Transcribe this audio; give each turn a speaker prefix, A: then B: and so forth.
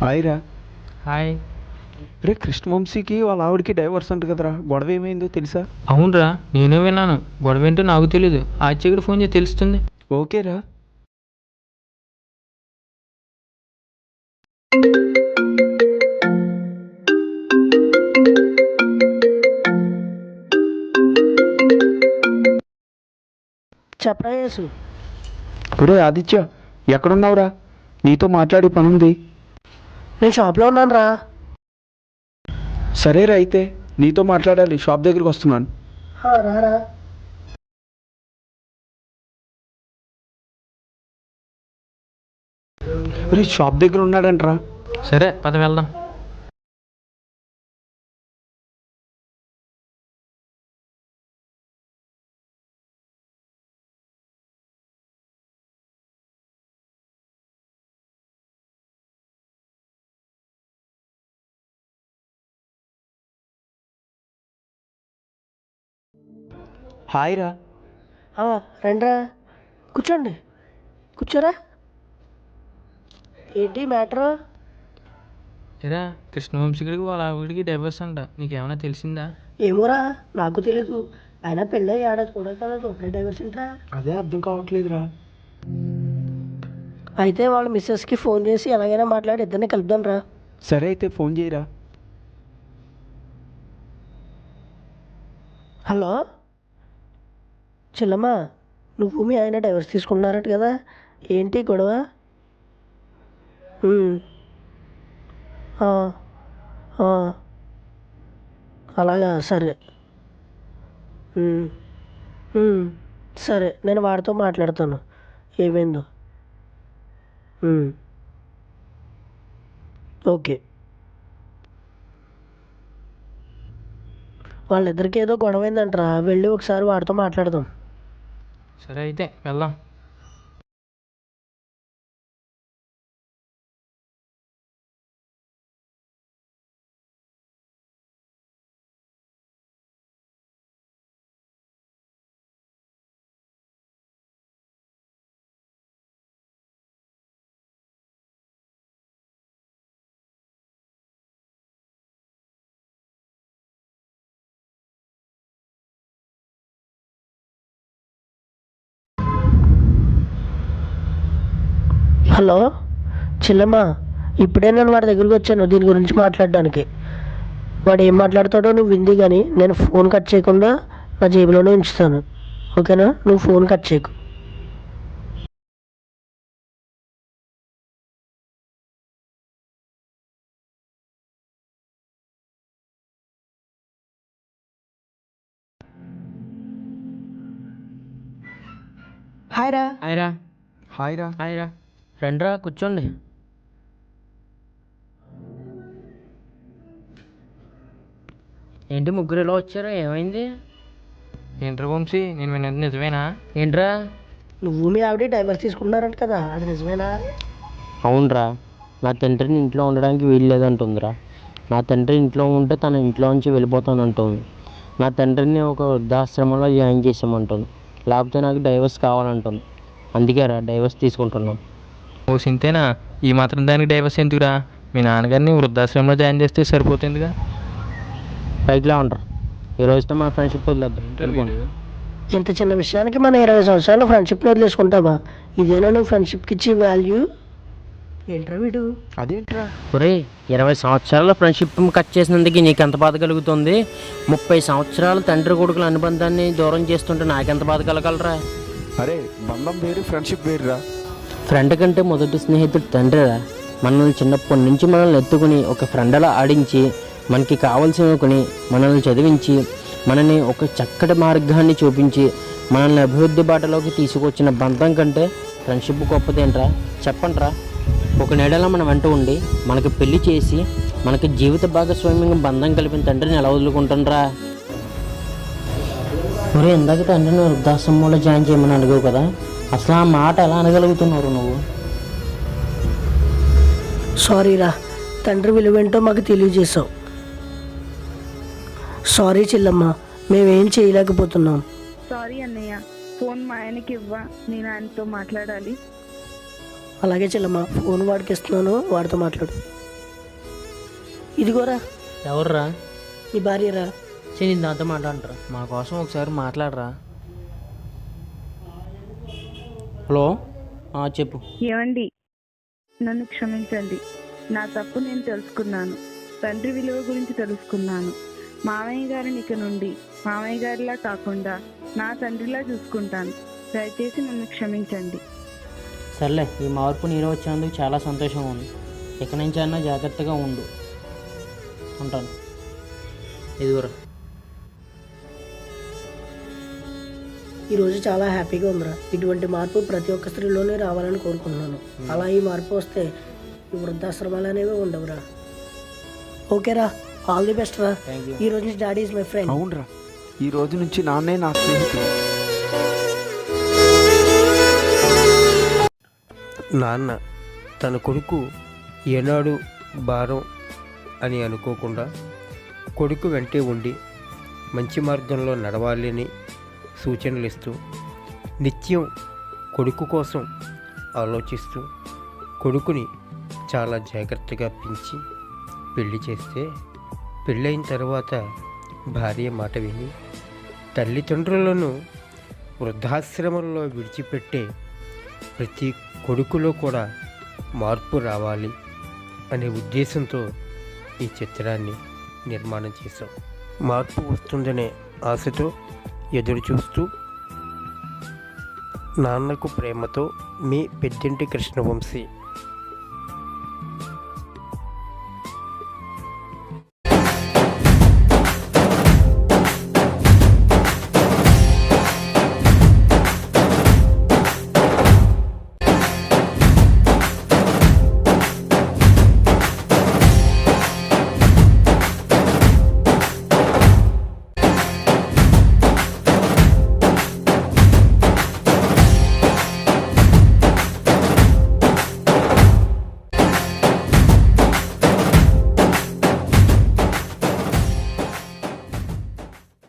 A: హాయ్‌రా.
B: Hi.
A: రే కృష్ణవంశీకి వాళ్ళ ఆవిడకి divorce అంట కదరా! గొడవ ఏమైందో తెలుసా?
B: అవునరా, నేను విన్నాను. గొడవేంటో నాకు తెలీదు. ఆచ్యకి ఫోన్ చేసి తెలుస్తుంది.
A: ఓకేరా.
C: చెప్పరా యేసు.
A: ఒరేయ్ ఆదిత్య, ఎక్కడున్నావురా? నీతో మాట్లాడే పనుంది.
C: నేను షాప్లో ఉన్నాను రా.
A: సరేరా అయితే, నీతో మాట్లాడాలి. షాప్ దగ్గరికి వస్తున్నాను.
C: రారా.
A: ఒరేయ్ షాప్ దగ్గర ఉన్నాడంట్రా.
B: సరే పద వెళ్దాం.
A: హాయ్‌రా.
C: రండిరా, కూర్చోండి. కూర్చోరా. ఏంటి మ్యాటరు?
B: ఏరా, కృష్ణవంశీకి వాళ్ళ ఆవిడికి డైవర్స్ అంట. నీకేమైనా తెలిసిందా?
C: ఏమోరా, నాకు తెలీదు. అయినా పెళ్ళి ఏడాది కూడా కదా, ఒకటే డైవర్స్ ఏంట్రా?
A: అదే అర్థం కావట్లేదురా.
C: అయితే వాళ్ళ మిస్సెస్కి ఫోన్ చేసి ఎలాగైనా మాట్లాడి ఇద్దరిని కలుపుదాం రా.
A: సరే అయితే ఫోన్ చేయరా.
C: హలో చెల్లమ్మ, నువ్వు మీ ఆయన డైవర్స్ తీసుకున్నారట కదా, ఏంటి గొడవ? ఆ, ఆ, అలాగా, సరే. సరే, నేను వాడితో మాట్లాడతాను ఏమైందో. ఓకే. వాళ్ళిద్దరికి ఏదో గొడవ అయిందంటరా, వెళ్ళి ఒకసారి వాడితో మాట్లాడదాం.
B: సరే అయితే వెళ్దాం.
C: హలో చెల్లమ్మ, ఇప్పుడే నేను వాడి దగ్గరికి వచ్చాను దీని గురించి మాట్లాడడానికి. వాడు ఏం మాట్లాడతాడో నువ్వు వింది, కానీ నేను ఫోన్ కట్ చేయకుండా నా జేబులోనే ఉంచుతాను. ఓకేనా? నువ్వు ఫోన్ కట్ చేయకు. హాయ్ రా.
B: హాయ్రా.
A: హాయ్‌రా.
B: హాయ్రా, రండిరా కూర్చోండి. ఏంటి ముగ్గురు ఇలా వచ్చారు? ఏమైంది? ఏంట్రా వంశీ, నేను విన్నది నిజమేనా? ఏంట్రా?
C: నువ్వు మీ ఆవిడ డైవర్స్ తీసుకున్నారంట కదా, అది నిజమేనా?
D: అవునరా, నా తండ్రిని ఇంట్లో ఉండడానికి వీలు లేదంటుందిరా. నా తండ్రి ఇంట్లో ఉంటే తన ఇంట్లో నుంచి వెళ్ళిపోతానంటుంది. నా తండ్రిని ఒక వృద్ధాశ్రమంలో జాయిన్ చేసామంటుంది. లేకపోతే నాకు డైవర్స్ కావాలంటుంది. అందుకేరా డైవర్స్ తీసుకుంటున్నాం.
B: ఓ సింతేనా? ఈ మాత్రం దానికి డైవర్స్ ఎందుకురా? మీ నాన్నగారిని వృద్ధాశ్రమంలో జాయిన్ చేస్తే సరిపోతుందిగా.
D: పైకిలా ఉండరు. ఈ రోజుతో మన ఫ్రెండ్షిప్ వదిలేద్దాం. వెళ్ళిపోండి.
C: ఇంత చిన్న విషయానికి మనం 20 సంవత్సరాలు ఫ్రెండ్షిప్ని వదిలేసుకుంటామా? ఇదేనా నువ్వు ఫ్రెండ్షిప్కి ఇచ్చే వాల్యూ? ఏంట్రా వీడు?
A: అదేంట్రా?
D: ఒరే, 20 సంవత్సరాల ఫ్రెండ్షిప్ కట్ చేసినందుకు నీకు ఎంత బాధ కలుగుతుంది? 30 సంవత్సరాల తండ్రి కొడుకుల అనుబంధాన్ని దూరం చేస్తుంటే నాకెంత బాధ కలగలరా?
A: అరే బంధం వేరు, ఫ్రెండ్షిప్ వేరురా.
D: ఫ్రెండ్ కంటే మొదటి స్నేహితుడు తండ్రిరా. మనల్ని చిన్నప్పటి నుంచి మనల్ని ఎత్తుకుని ఒక ఫ్రెండ్లా ఆడించి, మనకి కావాల్సినవి కొని, మనల్ని చదివించి, మనని ఒక చక్కటి మార్గాన్ని చూపించి, మనల్ని అభివృద్ధి బాటలోకి తీసుకొచ్చిన బంధం కంటే ఫ్రెండ్షిప్ గొప్పదేంట్రా? చెప్పండిరా. ఒక నెడలా మనం వెంట ఉండి, మనకి పెళ్లి చేసి, మనకి జీవిత భాగస్వామ్యంగా బంధం కలిపిన తండ్రిని ఎలా వదులుకుంటానరా? ఒరే, ఇందాక తండ్రిని వృద్ధాశ్రమంలో జాయిన్ చేయమని అడిగావు కదా, అసలు ఆ మాట ఎలా అనగలుగుతున్నారు నువ్వు?
C: సారీ రా, తండ్రి విలువేంటో మాకు తెలియజేశావు. సారీ చెల్లమ్మ, మేమేం చేయలేకపోతున్నాం.
E: సారీ అన్నయ్య, ఫోన్ మా ఆయనకి ఇవ్వ, నేను ఆయనతో మాట్లాడాలి.
C: అలాగే చెల్లమ్మ, ఫోన్ వాడికి ఇస్తున్నాను, వాడితో మాట్లాడు. ఇదిగోరా
B: ఎవర్రా?
C: నీ భార్యరా.
B: నేను దాంతో మాట్లాడరా.
D: మా కోసం ఒకసారి మాట్లాడరా.
B: హలో, చెప్పు.
E: ఏమండి, నన్ను క్షమించండి. నా తప్పు నేను తెలుసుకున్నాను. తండ్రి విలువ గురించి తెలుసుకున్నాను. మామయ్య గారిని ఇక నుండి మామయ్య గారిలా కాకుండా నా తండ్రిలా చూసుకుంటాను. దయచేసి నన్ను క్షమించండి.
B: సర్లే, ఈ మార్పు నీరు వచ్చినందుకు చాలా సంతోషంగా ఉంది. ఇక నుంచి అన్నా జాగ్రత్తగా ఉండు. ఉంటాను. ఎదుగురా.
C: ఈరోజు చాలా హ్యాపీగా ఉందిరా. ఇటువంటి మార్పు ప్రతి ఒక్క స్త్రీలోనే రావాలని కోరుకుంటున్నాను. అలా ఈ మార్పు వస్తే ఈ వృద్ధాశ్రమాలు అనేవి ఉండవురా. ఓకేరా, ఆల్ ది బెస్ట్ రా. ఈ రోజు నుంచి డాడీ ఈజ్ మై ఫ్రెండ్.
A: అవునరా, ఈ రోజు నుంచి నాన్నే నా స్నేహితుడు.
F: నాన్న తన కొడుకు ఏనాడు భారం అని అనుకోకుండా కొడుకు వెంటే ఉండి మంచి మార్గంలో నడవాలని సూచనలు ఇస్తూ నిత్యం కొడుకు కోసం ఆలోచిస్తూ కొడుకుని చాలా జాగ్రత్తగా పెంచి పెళ్లి చేస్తే పెళ్ళైన తర్వాత భార్య మాట విని తల్లిదండ్రులను వృద్ధాశ్రమంలో విడిచిపెట్టే ప్రతి కొడుకులో కూడా మార్పు రావాలి అనే ఉద్దేశంతో ఈ చిత్రాన్ని నిర్మాణం చేశాం. మార్పు వస్తుందనే ఆశతో ఎదురు చూస్తూ నాన్నకు ప్రేమతో మీ పెద్దింటి కృష్ణవంశీ.